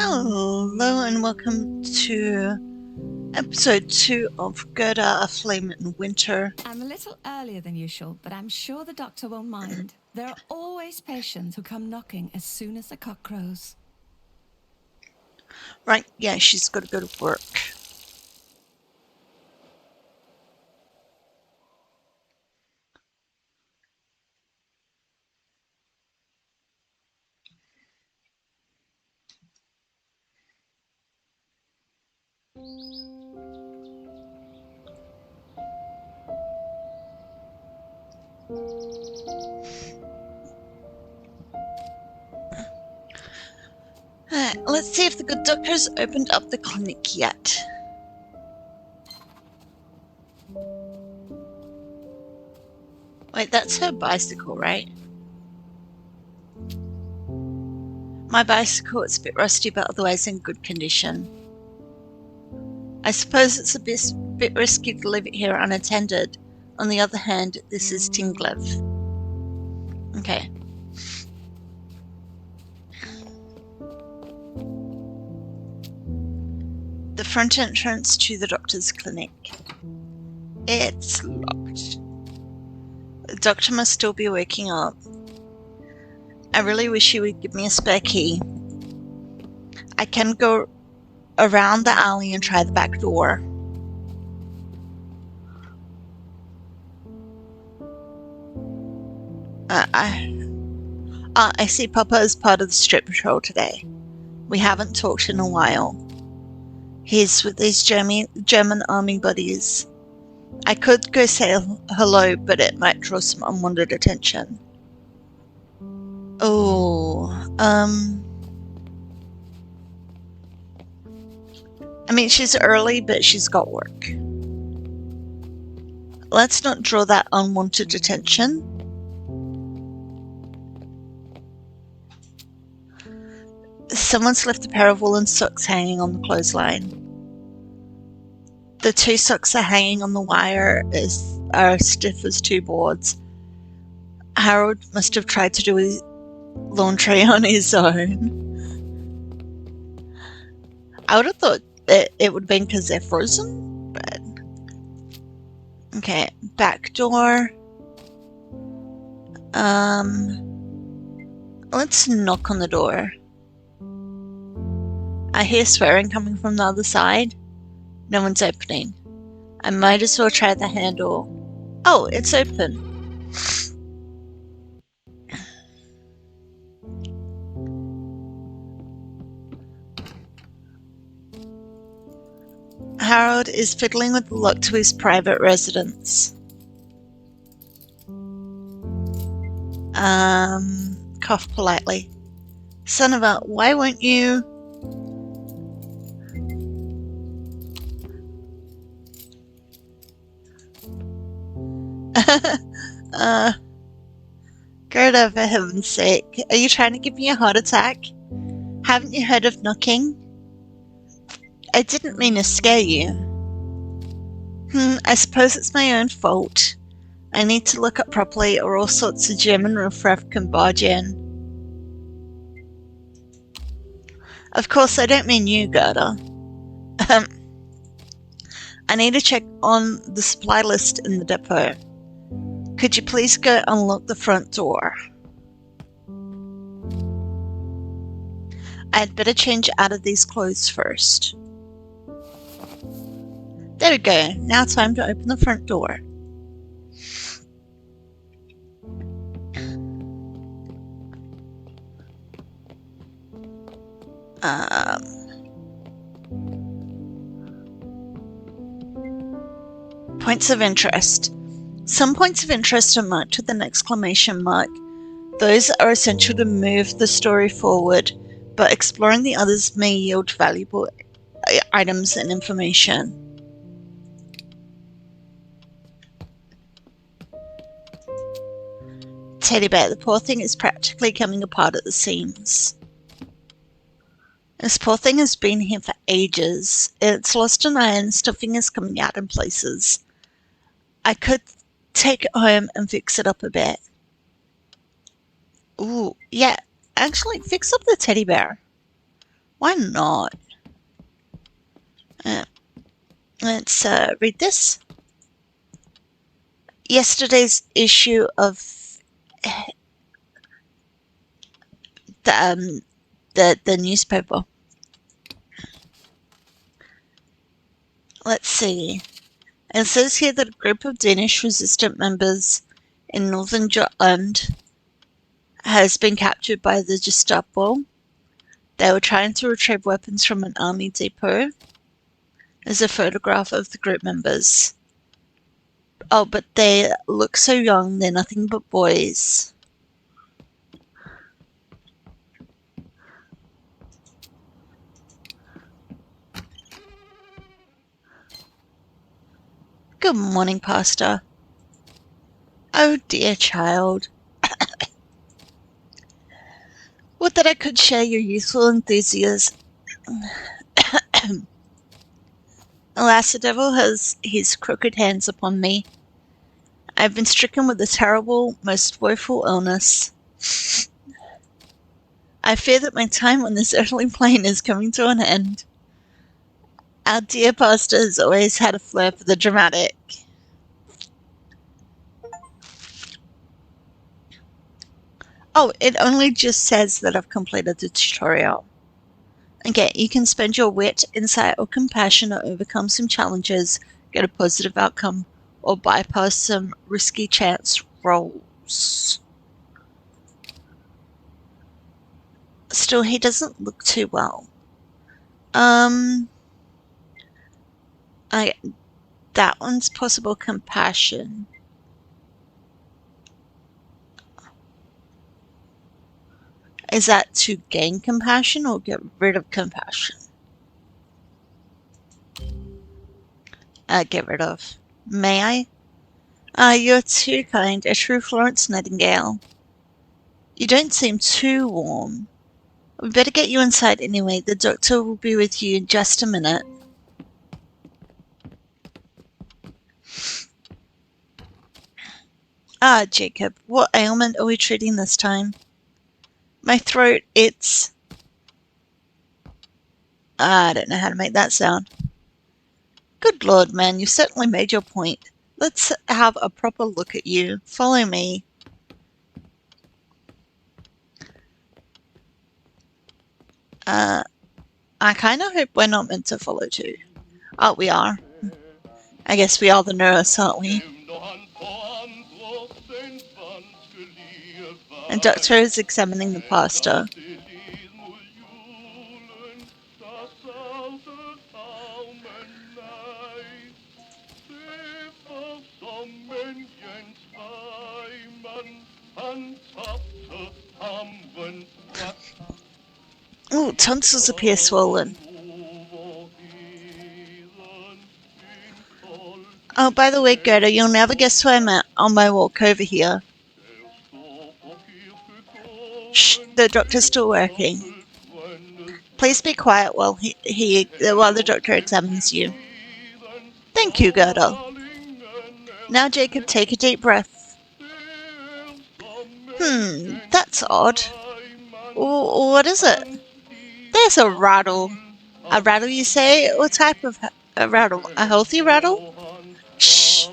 Hello and welcome to episode 2 of Gerda, A Flame in Winter. I'm a little earlier than usual, but I'm sure the doctor won't mind. There are always patients who come knocking as soon as the cock crows. Right, yeah, she's got to go to work. Let's see if the good doctor's opened up the clinic yet. Wait, that's her bicycle, right? My bicycle is a bit rusty, but otherwise in good condition. I suppose it's a bit risky to leave it here unattended. On the other hand, this is Tinglev. Okay. The front entrance to the doctor's clinic. It's locked. The doctor must still be waking up. I really wish he would give me a spare key. I can go around the alley and try the back door. I see Papa is part of the strip patrol today. We haven't talked in a while. He's with his German army buddies. I could go say hello, but it might draw some unwanted attention. I mean, she's early, but she's got work. Let's not draw that unwanted attention. Someone's left a pair of woolen socks hanging on the clothesline. The 2 socks are hanging on the wire are stiff as 2 boards. Harold must have tried to do his laundry on his own. I would have thought it would have been because they're frozen, but... Okay, back door. Let's knock on the door. I hear swearing coming from the other side. No one's opening. I might as well try the handle. Oh, it's open. Harold is fiddling with the lock to his private residence. Cough politely. Son of a, why won't you... Gerda, for heaven's sake, are you trying to give me a heart attack? Haven't you heard of knocking? I didn't mean to scare you. I suppose it's my own fault. I need to look up properly or all sorts of German riffraff can barge in. Of course, I don't mean you, Gerda. I need to check on the supply list in the depot. Could you please go unlock the front door? I'd better change out of these clothes first. There we go. Now time to open the front door. Points of interest. Some points of interest are marked with an exclamation mark. Those are essential to move the story forward, but exploring the others may yield valuable items and information. Teddy bear, the poor thing is practically coming apart at the seams. This poor thing has been here for ages. It's lost an eye and stuffing is coming out in places. I could take it home and fix it up a bit. Ooh, yeah, actually fix up the teddy bear. Why not? Uh, let's read this. Yesterday's issue of the the newspaper. Let's see. It says here that a group of Danish resistant members in northern Jutland has been captured by the Gestapo. They were trying to retrieve weapons from an army depot. There's a photograph of the group members. Oh, but they look so young. They're nothing but boys. Good morning, Pastor. Oh, dear child. Would that I could share your youthful enthusiasm. Alas, the devil has his crooked hands upon me. I have been stricken with a terrible, most woeful illness. I fear that my time on this earthly plane is coming to an end. Our dear pastor has always had a flair for the dramatic. Oh, it only just says that I've completed the tutorial. Okay, you can spend your wit, insight, or compassion to overcome some challenges, get a positive outcome, or bypass some risky chance rolls. Still, he doesn't look too well. That one's possible compassion. Is that to gain compassion or get rid of compassion? Get rid of. May I? You're too kind, a true Florence Nightingale. You don't seem too warm. We better get you inside anyway. The doctor will be with you in just a minute. Jacob, what ailment are we treating this time? My throat, it's... I don't know how to make that sound. Good Lord, man, you've certainly made your point. Let's have a proper look at you. Follow me. I kind of hope we're not meant to follow too. Oh, we are. I guess we are the nurse, aren't we? And doctor is examining the pastor. Oh, tonsils appear swollen. Oh, by the way, Gerda, you'll never guess who I'm at on my walk over here. Shh, the doctor's still working. Please be quiet while while the doctor examines you. Thank you, Gerda. Now, Jacob, take a deep breath. That's odd. What is it? There's a rattle. A rattle, you say? What type of a rattle? A healthy rattle? Shh.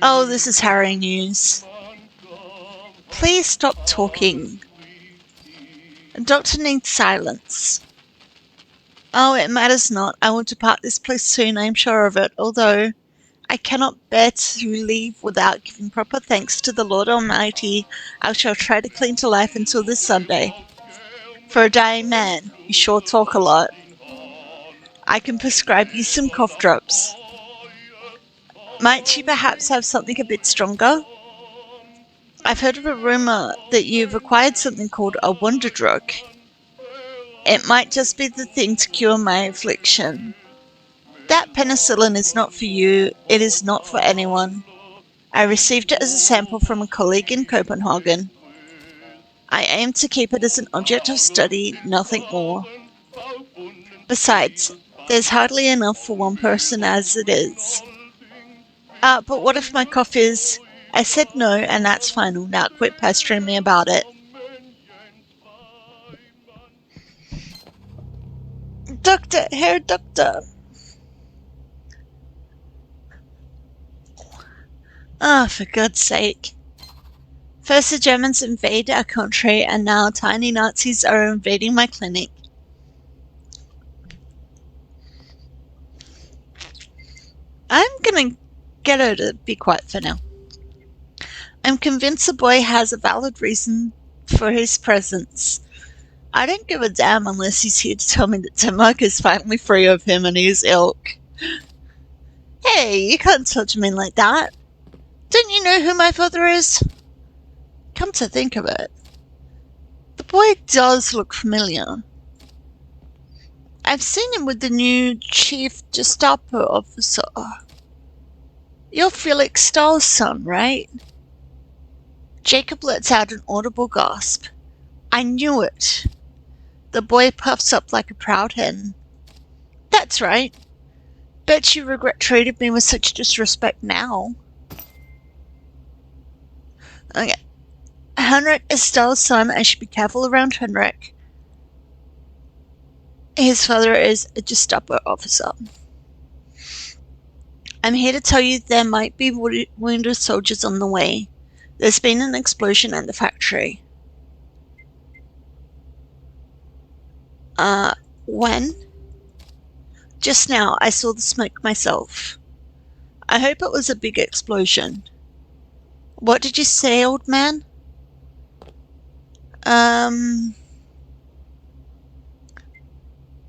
Oh, this is harrowing news. Please stop talking. The doctor needs silence. Oh, it matters not. I will depart this place soon, I am sure of it, although I cannot bear to leave without giving proper thanks to the Lord Almighty. I shall try to cling to life until this Sunday. For a dying man, you sure talk a lot. I can prescribe you some cough drops. Might you perhaps have something a bit stronger? I've heard of a rumor that you've acquired something called a wonder drug. It might just be the thing to cure my affliction. That penicillin is not for you. It is not for anyone. I received it as a sample from a colleague in Copenhagen. I aim to keep it as an object of study, nothing more. Besides, there's hardly enough for one person as it is. But what if my cough is... I said no, and that's final. Now quit pestering me about it. Doctor, Herr Doctor. Ah, for God's sake. First the Germans invade our country, and now tiny Nazis are invading my clinic. I'm gonna get her to be quiet for now. I'm convinced the boy has a valid reason for his presence. I don't give a damn unless he's here to tell me that Denmark is finally free of him and his ilk. Hey, you can't touch me like that. Don't you know who my father is? Come to think of it, the boy does look familiar. I've seen him with the new chief Gestapo officer. You're Felix Stahl's son, right? Jacob lets out an audible gasp. I knew it. The boy puffs up like a proud hen. That's right. Bet you regret treating me with such disrespect now. Okay. Henrik is Stahl's son. I should be careful around Henrik. His father is a Gestapo officer. I'm here to tell you there might be wounded soldiers on the way. There's been an explosion at the factory. When? Just now, I saw the smoke myself. I hope it was a big explosion. What did you say, old man? No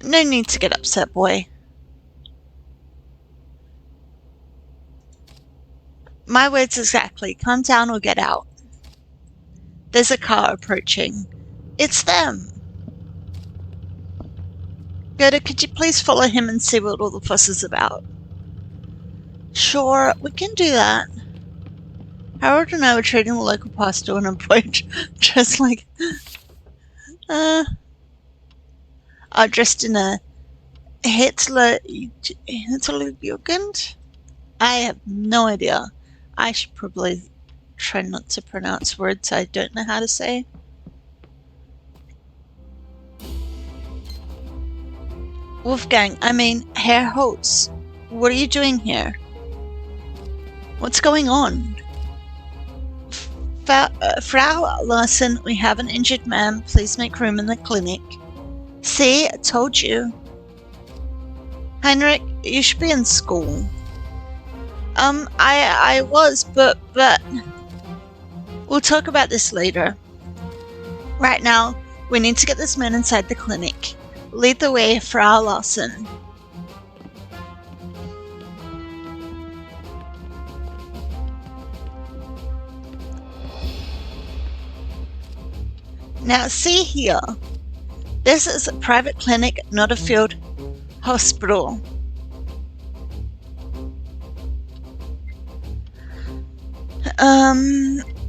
need to get upset, boy. My words exactly. Calm down or get out. There's a car approaching. It's them. Gerda, could you please follow him and see what all the fuss is about? Sure, we can do that. Harold and I were trading the local pastor and a boy dressed like... dressed in a Hitlerjugend? I have no idea. I should probably try not to pronounce words I don't know how to say. Wolfgang, I mean, Herr Holtz, what are you doing here? What's going on? Frau Larson, we have an injured man. Please make room in the clinic. See, I told you. Heinrich, you should be in school. I was, but... We'll talk about this later. Right now, we need to get this man inside the clinic. Lead the way, Frau Larson. Now see here. This is a private clinic, not a field hospital.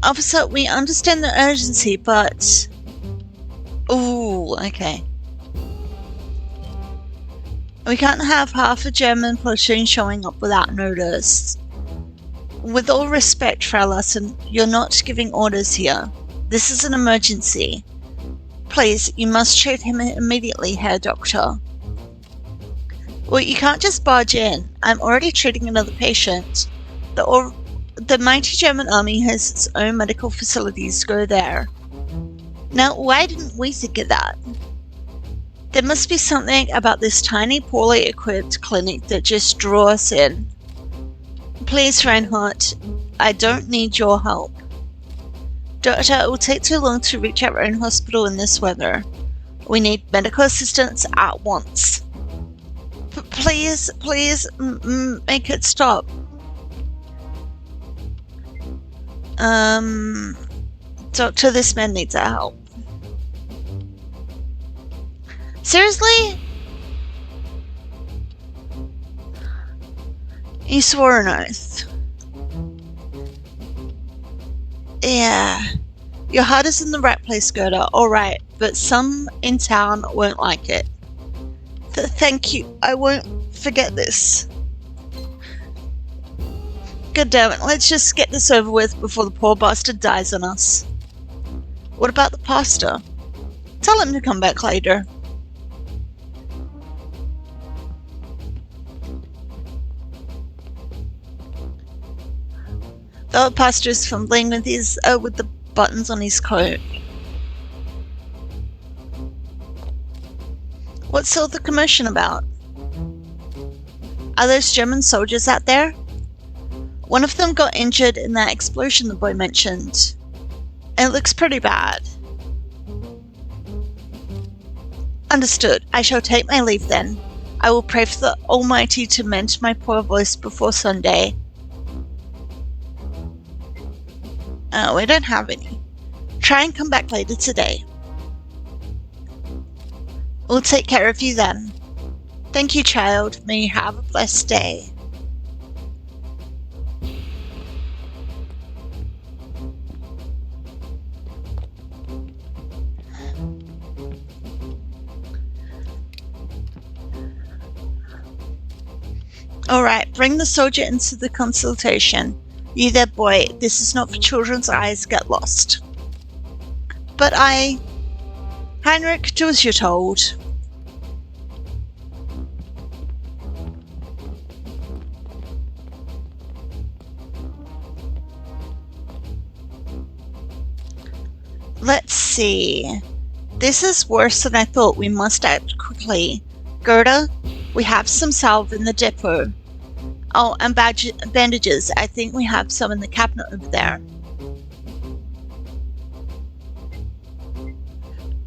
Officer, we understand the urgency, but... Ooh, okay. We can't have half a German platoon showing up without notice. With all respect, Frau Larson, you're not giving orders here. This is an emergency. Please, you must treat him immediately, Herr Doctor. Well, you can't just barge in. I'm already treating another patient. The mighty German army has its own medical facilities. Go there. Now, why didn't we think of that? There must be something about this tiny, poorly equipped clinic that just drew us in. Please, Reinhardt, I don't need your help. Doctor, it will take too long to reach our own hospital in this weather. We need medical assistance at once. Please, make it stop. Doctor, this man needs our help. Seriously? He swore an oath. Yeah. Your heart is in the right place, Gerda. Alright, but some in town won't like it. Thank you. I won't forget this. God damn it, let's just get this over with before the poor bastard dies on us. What about the pastor? Tell him to come back later. The old pastor's fumbling with the buttons on his coat. What's all the commotion about? Are those German soldiers out there? One of them got injured in that explosion the boy mentioned. It looks pretty bad. Understood. I shall take my leave then. I will pray for the Almighty to mend my poor voice before Sunday. We don't have any. Try and come back later today. We'll take care of you then. Thank you, child. May you have a blessed day. Alright, bring the soldier into the consultation. You there, boy. This is not for children's eyes. Get lost. But Heinrich, do as you're told. Let's see. This is worse than I thought. We must act quickly. Gerda, we have some salve in the depot. Oh, and bandages. I think we have some in the cabinet over there.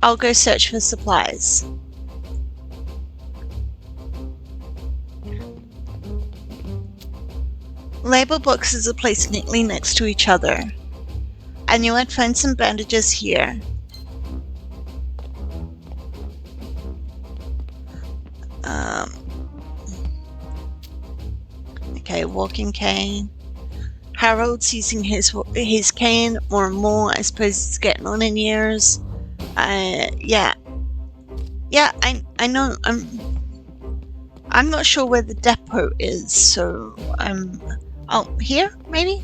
I'll go search for supplies. Label boxes are placed neatly next to each other. I knew I'd find some bandages here. Okay, walking cane. Harold's using his cane more and more. I suppose he's getting on in years. Yeah, I know. I'm not sure where the depot is, so oh, here maybe.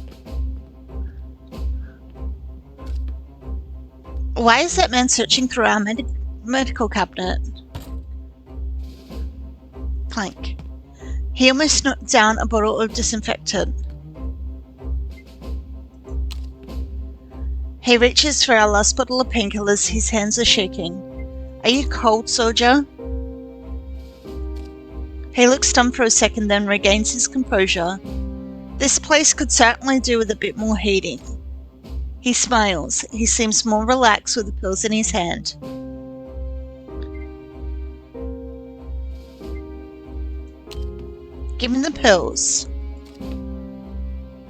Why is that man searching through our medical cabinet? Clank. He almost knocked down a bottle of disinfectant. He reaches for our last bottle of painkillers. His hands are shaking. Are you cold, soldier? He looks stunned for a second, then regains his composure. This place could certainly do with a bit more heating. He smiles. He seems more relaxed with the pills in his hand. Give me the pills.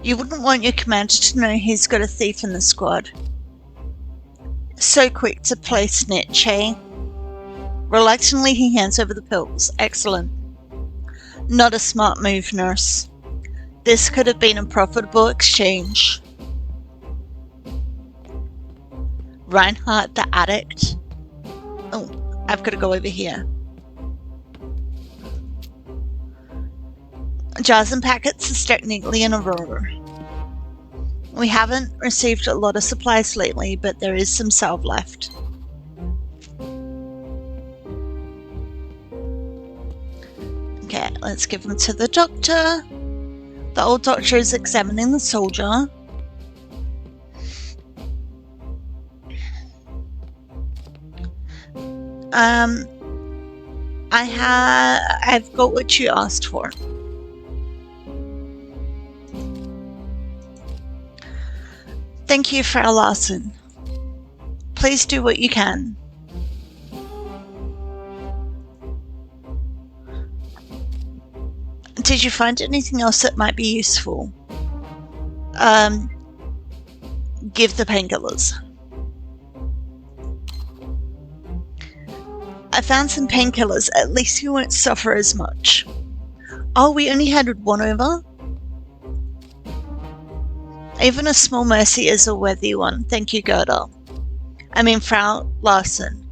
You wouldn't want your commander to know he's got a thief in the squad. So quick to play snitch, eh? Reluctantly, he hands over the pills. Excellent. Not a smart move, nurse. This could have been a profitable exchange. Reinhardt, the addict. Oh, I've got to go over here. Jars and packets are stacked neatly in a row. We haven't received a lot of supplies lately, but there is some salve left. Okay, let's give them to the doctor. The old doctor is examining the soldier. I've got what you asked for. Thank you, Frau Larson. Please do what you can. Did you find anything else that might be useful? Give the painkillers. I found some painkillers. At least you won't suffer as much. Oh, we only had one over? Even a small mercy is a worthy one. Thank you, Gerda. I mean, Frau Larson.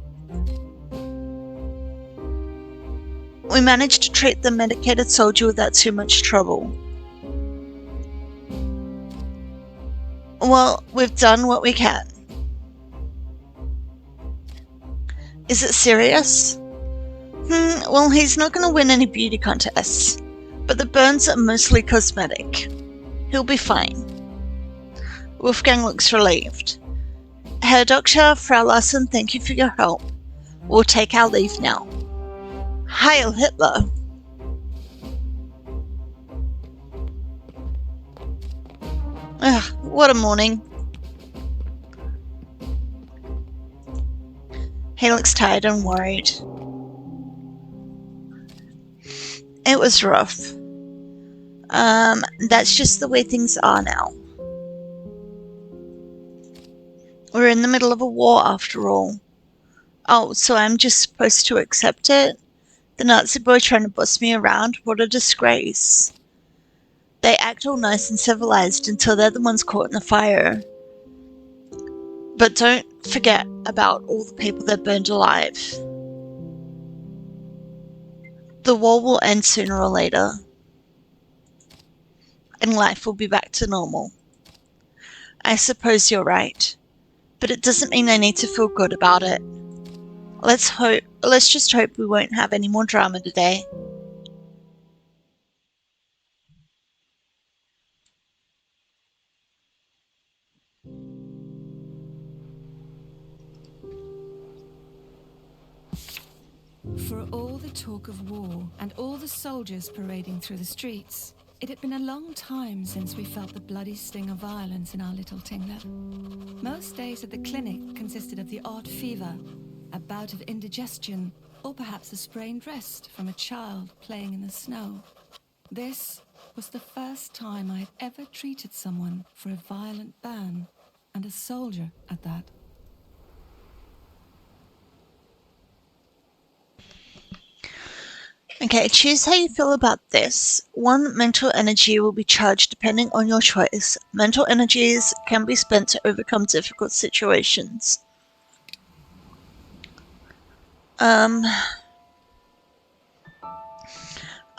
We managed to treat the medicated soldier without too much trouble. Well, we've done what we can. Is it serious? Well, he's not going to win any beauty contests, but the burns are mostly cosmetic. He'll be fine. Wolfgang looks relieved. Herr Doctor, Frau Larsen, thank you for your help. We'll take our leave now. Heil Hitler! Ugh, what a morning. He looks tired and worried. It was rough. That's just the way things are now. We're in the middle of a war after all. Oh, so I'm just supposed to accept it? The Nazi boy trying to boss me around? What a disgrace. They act all nice and civilized until they're the ones caught in the fire. But don't forget about all the people that burned alive. The war will end sooner or later. And life will be back to normal. I suppose you're right. But it doesn't mean I need to feel good about it. Let's just hope we won't have any more drama today. For all the talk of war and all the soldiers parading through the streets, it had been a long time since we felt the bloody sting of violence in our little Tingler. Most days at the clinic consisted of the odd fever, a bout of indigestion, or perhaps a sprained wrist from a child playing in the snow. This was the first time I had ever treated someone for a violent ban, and a soldier at that. Okay, choose how you feel about this. 1 mental energy will be charged depending on your choice. Mental energies can be spent to overcome difficult situations. I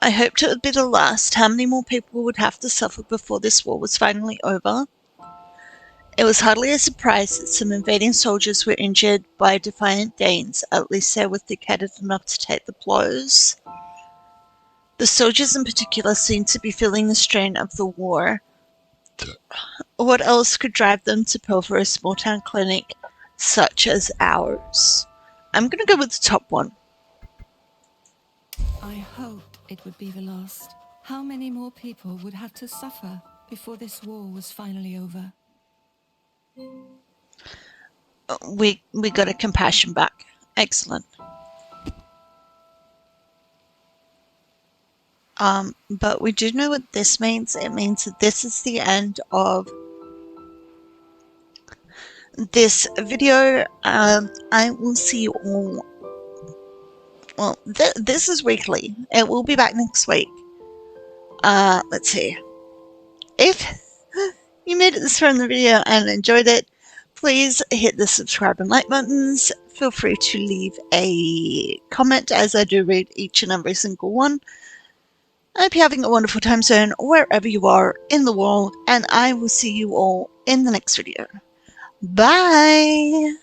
hoped it would be the last. How many more people would have to suffer before this war was finally over? It was hardly a surprise that some invading soldiers were injured by defiant Danes. At least they were thick-headed enough to take the blows. The soldiers in particular seemed to be feeling the strain of the war. What else could drive them to pilfer a small-town clinic such as ours? I'm going to go with the top one. I hoped it would be the last. How many more people would have to suffer before this war was finally over? We got a compassion back. Excellent. But we do know what this means. It means that this is the end of this video. I will see you all. Well, this is weekly. It will be back next week. Let's see. If you made it this far in the video and enjoyed it, please hit the subscribe and like buttons. Feel free to leave a comment, as I do read each and every single one. I hope you're having a wonderful time zone wherever you are in the world, and I will see you all in the next video. Bye!